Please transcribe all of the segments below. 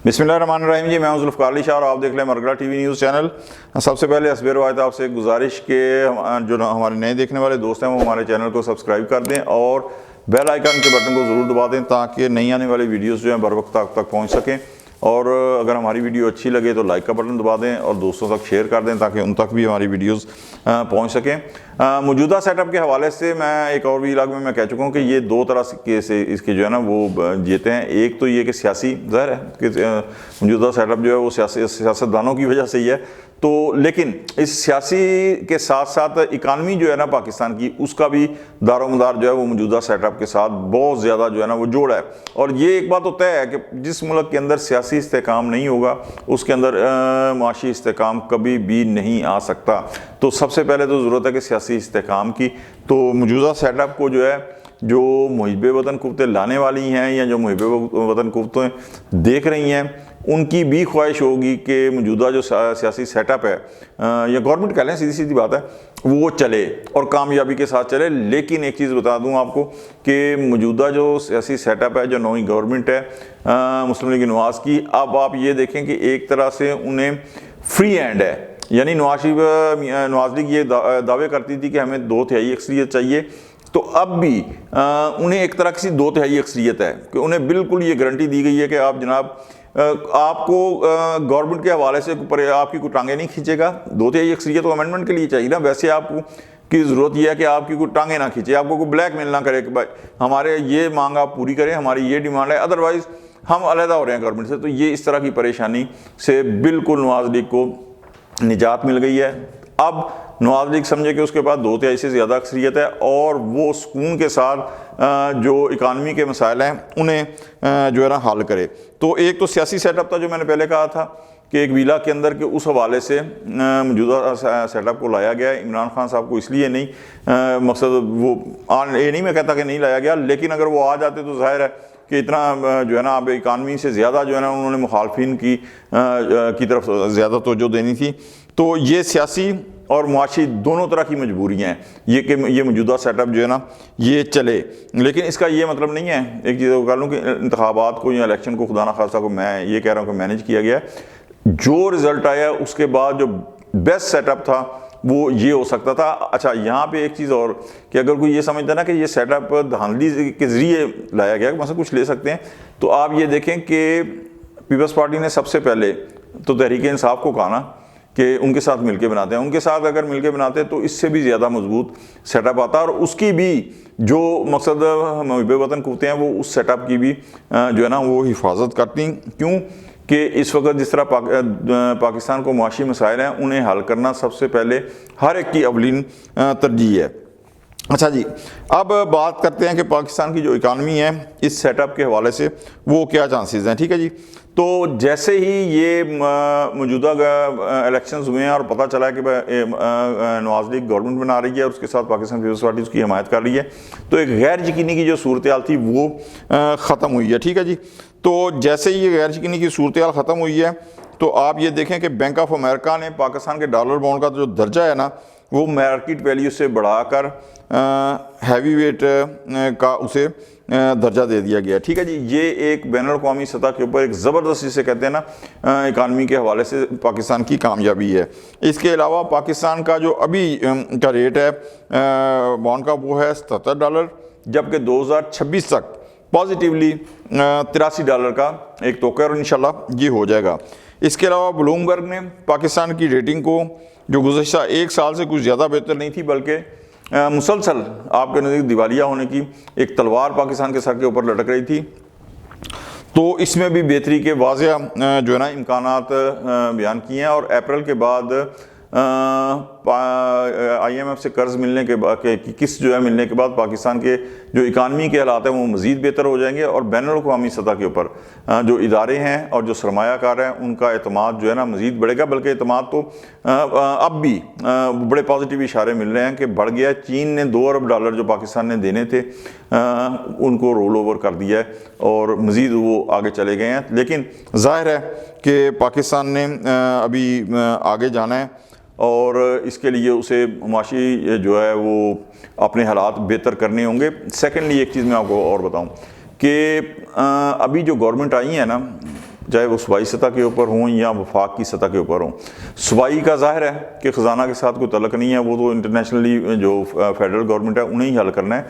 बिस्मिल्लाहिर्रहमानिर्रहीम जी, मैं हूं ज़ुल्फ़िकार अली शाह और आप देख रहे हैं मरगला टीवी न्यूज़ चैनल। सबसे पहले हस्बे रवायत आपसे एक गुजारिश के जो हमारे नए देखने वाले दोस्त हैं वो हमारे चैनल को सब्सक्राइब कर दें और बेल आइकन के बटन को ज़रूर दबा दें ताकि नई आने वाली वीडियोज़ जो हैं बर वक्त आप तक पहुँच सकें। और अगर हमारी वीडियो अच्छी लगे तो लाइक का बटन दबा दें और दोस्तों तक शेयर कर दें ताकि उन तक भी हमारी वीडियोस पहुंच सकें। मौजूदा सेटअप के हवाले से मैं एक और व्लॉग में मैं कह चुका हूं कि ये दो तरह के से इसके जो है ना वो जीते हैं। एक तो ये कि सियासी ज़ाहिर है कि मौजूदा सेटअप जो है वो सियासतदानों की वजह से ही है, तो लेकिन इस सियासी के साथ साथ इकानमी जो है ना पाकिस्तान की, उसका भी दारोमदार जो है वो मौजूदा सेटअप के साथ बहुत ज़्यादा जो है ना वो जोड़ है। और ये एक बात तो तय है कि जिस मुल्क के अंदर सियासी इस्तेकाम नहीं होगा उसके अंदर माशी इस्तेकाम कभी भी नहीं आ सकता। तो सबसे पहले तो ज़रूरत है कि सियासी इस्तेकाम की। तो मौजूदा सेटअप को जो है जो मुहिब वतन कुव्वतें लाने वाली हैं या जो मुहिब वतन कुव्वतें देख रही हैं उनकी भी ख्वाहिश होगी कि मौजूदा जो सियासी सेटअप है या गवर्नमेंट कह लें, सीधी सीधी बात है, वो चले और कामयाबी के साथ चले। लेकिन एक चीज़ बता दूं आपको कि मौजूदा जो सियासी सेटअप है, जो नई गवर्नमेंट है मुस्लिम लीग नवाज़ की, अब आप ये देखें कि एक तरह से उन्हें फ्री हैंड है। यानी नवाज लीग ये दावे करती थी कि हमें 2/3 अक्सरियत चाहिए, तो अब भी उन्हें एक तरह की 2/3 अक्सरियत है कि उन्हें बिल्कुल ये गारंटी दी गई है कि आप जनाब आपको गवर्नमेंट के हवाले से आपकी कोई टांगे नहीं खींचेगा। 2/3 अक्सरियत तो अमेंडमेंट के लिए चाहिए ना। वैसे आपको की ज़रूरत यह है कि आपकी कोई टांगे ना खींचे, आपको कोई ब्लैक मेल ना करे कि भाई हमारे ये मांग आप पूरी करें, हमारी ये डिमांड है, अदरवाइज़ हम अलहदा हो रहे हैं गवर्नमेंट से। तो ये इस तरह की परेशानी से बिल्कुल नवाज लीग को निजात मिल गई है। अब नवाज लीग समझे कि उसके पास 2/3 से ज़्यादा अक्सरियत है और वो सुकून के साथ जो इकानमी के मसाइल हैं उन्हें जो है ना हल करे। तो एक तो सियासी सेटअप था जो मैंने पहले कहा था कि एक वीला के अंदर के उस हवाले से मौजूदा सेटअप को लाया गया है। इमरान खान साहब को इसलिए नहीं, मकसद वो ये नहीं मैं कहता कि नहीं लाया गया, लेकिन अगर वो आ जाते तो जाहिर है कि इतना जो है ना अब इकानमी से ज़्यादा जो है ना उन्होंने मुखालफिन की तरफ ज़्यादा तवज्जो देनी थी। तो ये सियासी और मुआशी दोनों तरह की मजबूरियाँ हैं ये कि ये मौजूदा सेटअप जो है ना ये चले। लेकिन इसका ये मतलब नहीं है, एक चीज़ कह लूँ कि इंतखाबात को या इलेक्शन को खुदा न खास्ता को मैं ये कह रहा हूँ कि मैनेज किया गया। जो रिज़ल्ट आया उसके बाद जो बेस्ट सेटअप था वो ये हो सकता था। अच्छा, यहाँ पे एक चीज़ और कि अगर कोई ये समझता ना कि ये सेटअप धांधली के ज़रिए लाया गया, मतलब कुछ ले सकते हैं, तो आप ये देखें कि पीपल्स पार्टी ने सबसे पहले तो तहरीक इंसाफ को कहा ना कि उनके साथ मिलके बनाते हैं। उनके साथ अगर मिलके बनाते तो इससे भी ज़्यादा मजबूत सेटअप आता और उसकी भी जो मकसद मुहिब वतन कुव्वतें हैं वो उस सेटअप की भी जो है ना वो हिफाजत करती। क्यों कि इस वक्त जिस तरह पाकिस्तान को मुआशी मसाइल हैं उन्हें हल करना सबसे पहले हर एक की अवलीन तरजीह है। अच्छा जी, अब बात करते हैं कि पाकिस्तान की जो इकानमी है इस सेटअप के हवाले से वो क्या चांसेस हैं। ठीक है जी, तो जैसे ही ये मौजूदा इलेक्शंस हुए हैं और पता चला है कि नवाज लीग गवर्नमेंट बना रही है और उसके साथ पाकिस्तान पीपल्स पार्टी उसकी हिमायत कर रही है, तो एक गैर यकीनी की जो सूरत हाल थी वो ख़त्म हुई है। ठीक है जी, तो जैसे ही ये गैर यकीनी की सूरत हाल ख़त्म हुई है तो आप ये देखें कि बैंक ऑफ अमेरिका ने पाकिस्तान के डॉलर बॉन्ड का जो दर्जा है ना वो मार्केट वैल्यू से बढ़ाकर हैवी वेट का उसे दर्जा दे दिया गया। ठीक है जी, ये एक बैनुल-अक़वामी सतह के ऊपर एक ज़बरदस्ती से कहते हैं ना इकानमी के हवाले से पाकिस्तान की कामयाबी है। इसके अलावा पाकिस्तान का जो अभी का रेट है बॉन्ड का वो है $77, जबकि 2026 तक पॉजिटिवली $83 का एक तोक़ा और इंशाल्लाह ये हो जाएगा। इसके अलावा ब्लूमबर्ग ने पाकिस्तान की रेटिंग को जो गुज़श्ता एक साल से कुछ ज़्यादा बेहतर नहीं थी बल्कि मुसलसल आपके नज़दीक दिवालिया होने की एक तलवार पाकिस्तान के सर के ऊपर लटक रही थी, तो इसमें भी बेहतरी के वाज़ेह जो है ना इम्कानात बयान किए हैं। और अप्रैल के बाद IMF से कर्ज मिलने के बाद किस्त जो है मिलने के बाद पाकिस्तान के जो इकानमी के हालात हैं वो मज़ीद बेहतर हो जाएंगे और बैनुल-अक़वामी सतह के ऊपर जो इदारे हैं और जो सरमायाकार हैं उनका एतमाद जो है ना मज़ीद बढ़ेगा। बल्कि एतमाद तो अब भी बड़े पॉजिटिव इशारे मिल रहे हैं कि बढ़ गया। चीन ने $2 अरब जो पाकिस्तान ने देने थे उनको रोल ओवर कर दिया है और मज़ीद वो आगे चले गए हैं। लेकिन ज़ाहिर है कि पाकिस्तान ने अभी आगे जाना है और इसके लिए उसे मुआशी जो है वो अपने हालात बेहतर करने होंगे। सेकेंडली एक चीज़ मैं आपको और बताऊं कि अभी जो गवर्नमेंट आई है ना چاہے وہ صوبائی سطح کے اوپر ہوں یا وفاق کی سطح کے اوپر ہوں. صوبائی کا ظاہر ہے کہ خزانہ کے ساتھ کوئی تعلق نہیں ہے, وہ تو انٹرنیشنلی جو فیڈرل گورنمنٹ ہے انہیں ہی حل کرنا ہے.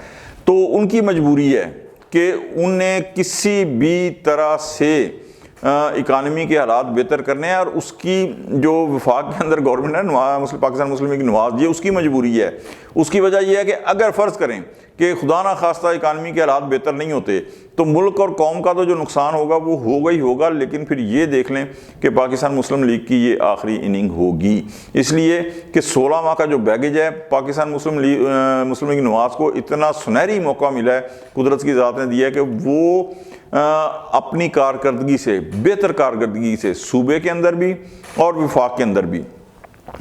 تو ان کی مجبوری ہے کہ انہیں کسی بھی طرح سے اکانومی کے حالات بہتر کرنے ہیں, اور اس کی جو وفاق کے اندر گورنمنٹ ہے پاکستان مسلم لیگ نواز, یہ اس کی مجبوری ہے. اس کی وجہ یہ ہے کہ اگر فرض کریں کہ خدا نہ خواستہ اکانومی کے حالات بہتر نہیں ہوتے تو ملک اور قوم کا تو جو نقصان ہوگا وہ ہوگا ہی ہوگا, لیکن پھر یہ دیکھ لیں کہ پاکستان مسلم لیگ کی یہ آخری اننگ ہوگی. اس لیے کہ 16 ماہ کا جو بیگیج ہے پاکستان مسلم لیگ نواز کو اتنا سنہری موقع ملا ہے, قدرت کی ذات نے دیا ہے کہ وہ اپنی کارکردگی سے, بہتر کارکردگی سے صوبے کے اندر بھی اور وفاق کے اندر بھی,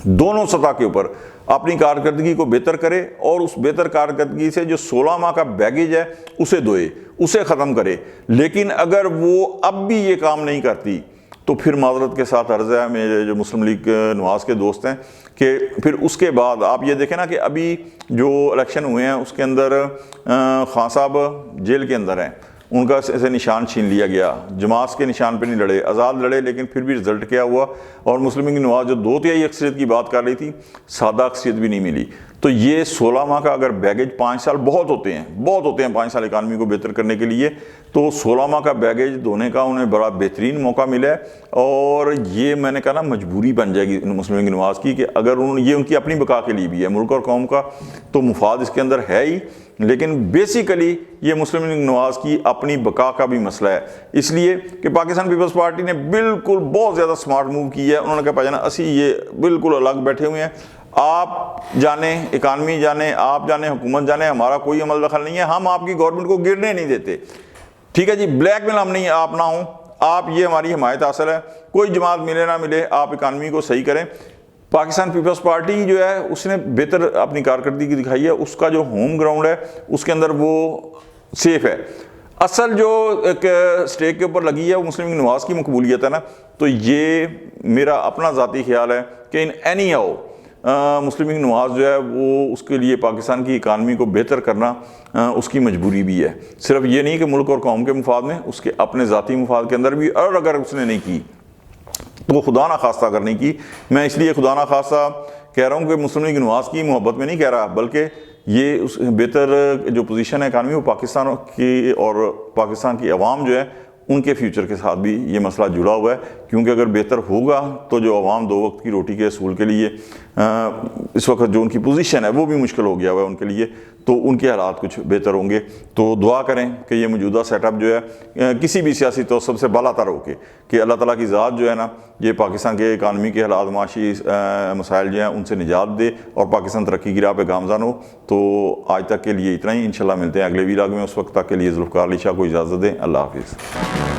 دونوں سطح کے اوپر اپنی کارکردگی کو بہتر کرے, اور اس بہتر کارکردگی سے جو 16 ماہ کا بیگیج ہے اسے دھوئے, اسے ختم کرے. لیکن اگر وہ اب بھی یہ کام نہیں کرتی تو پھر معذرت کے ساتھ عرض ہے میرے جو مسلم لیگ نواز کے دوست ہیں کہ پھر اس کے بعد آپ یہ دیکھیں نا کہ ابھی جو الیکشن ہوئے ہیں اس کے اندر خان صاحب جیل کے اندر ہیں, ان کا سے نشان چھین لیا گیا, جماعت کے نشان پہ نہیں لڑے, آزاد لڑے, لیکن پھر بھی رزلٹ کیا ہوا, اور مسلم لیگ نواز جو 2/3 اکثریت کی بات کر رہی تھی سادہ اکثریت بھی نہیں ملی. تو یہ 16 ماہ کا اگر بیگیج 5 سال بہت ہوتے ہیں 5 سال اکانومی کو بہتر کرنے کے لیے, تو 16 ماہ کا بیگیج دھونے کا انہیں بڑا بہترین موقع ملا ہے. اور یہ میں نے کہا نا مجبوری بن جائے گی مسلم لیگ نواز کی کہ اگر یہ ان کی اپنی بقا کے لیے بھی ہے, ملک اور قوم کا تو مفاد اس کے اندر ہے ہی, لیکن بیسیکلی یہ مسلم لیگ نواز کی اپنی بقا کا بھی مسئلہ ہے. اس لیے کہ پاکستان پیپلز پارٹی نے بالکل بہت زیادہ سمارٹ موو کی ہے. انہوں نے کہا بھائی جانا اسی یہ بالکل الگ بیٹھے ہوئے ہیں, آپ جانیں اکانومی جانیں, آپ جانیں حکومت جانیں, ہمارا کوئی عمل دخل نہیں ہے, ہم آپ کی گورنمنٹ کو گرنے نہیں دیتے. ٹھیک ہے جی, بلیک میل ہم نہیں, آپ نہ ہوں, آپ یہ ہماری حمایت حاصل ہے, کوئی جماعت ملے نہ ملے آپ اکانومی کو صحیح کریں. پاکستان پیپلز پارٹی جو ہے اس نے بہتر اپنی کارکردگی دکھائی ہے, اس کا جو ہوم گراؤنڈ ہے اس کے اندر وہ سیف ہے. اصل جو ایک سٹیک کے اوپر لگی ہے وہ مسلم لیگ نواز کی مقبولیت ہے نا, تو یہ میرا اپنا ذاتی خیال ہے کہ ان اینی ہاؤ مسلم لیگ نواز جو ہے وہ اس کے لیے پاکستان کی اکانومی کو بہتر کرنا اس کی مجبوری بھی ہے. صرف یہ نہیں کہ ملک اور قوم کے مفاد میں, اس کے اپنے ذاتی مفاد کے اندر بھی. اور اگر اس نے نہیں کی تو خدا نہ خواستہ اگر نہیں کی, میں اس لیے خدا نہ خواستہ کہہ رہا ہوں کہ مسلم لیگ نواز کی محبت میں نہیں کہہ رہا, بلکہ یہ اس بہتر جو پوزیشن ہے اکانومی وہ پاکستان کی اور پاکستان کی عوام جو ہے ان کے فیوچر کے ساتھ بھی یہ مسئلہ جڑا ہوا ہے. کیونکہ اگر بہتر ہوگا تو جو عوام 2 وقت کی روٹی کے اصول کے لیے اس وقت جو ان کی پوزیشن ہے وہ بھی مشکل ہو گیا ہوا ہے ان کے لیے, تو ان کے حالات کچھ بہتر ہوں گے. تو دعا کریں کہ یہ موجودہ سیٹ اپ جو ہے کسی بھی سیاسی توسب سے بالا تر ہو کہ اللہ تعالیٰ کی ذات جو ہے نا یہ پاکستان کے اکانومی کے حالات, معاشی مسائل جو ہیں ان سے نجات دے اور پاکستان ترقی کی راہ پہ گامزن ہو. تو آج تک کے لیے اتنا ہی, انشاءاللہ ملتے ہیں اگلے ویلاگ میں. اس وقت تک کے لیے ذوالفقار علی شاہ کو اجازت دیں. اللہ حافظ.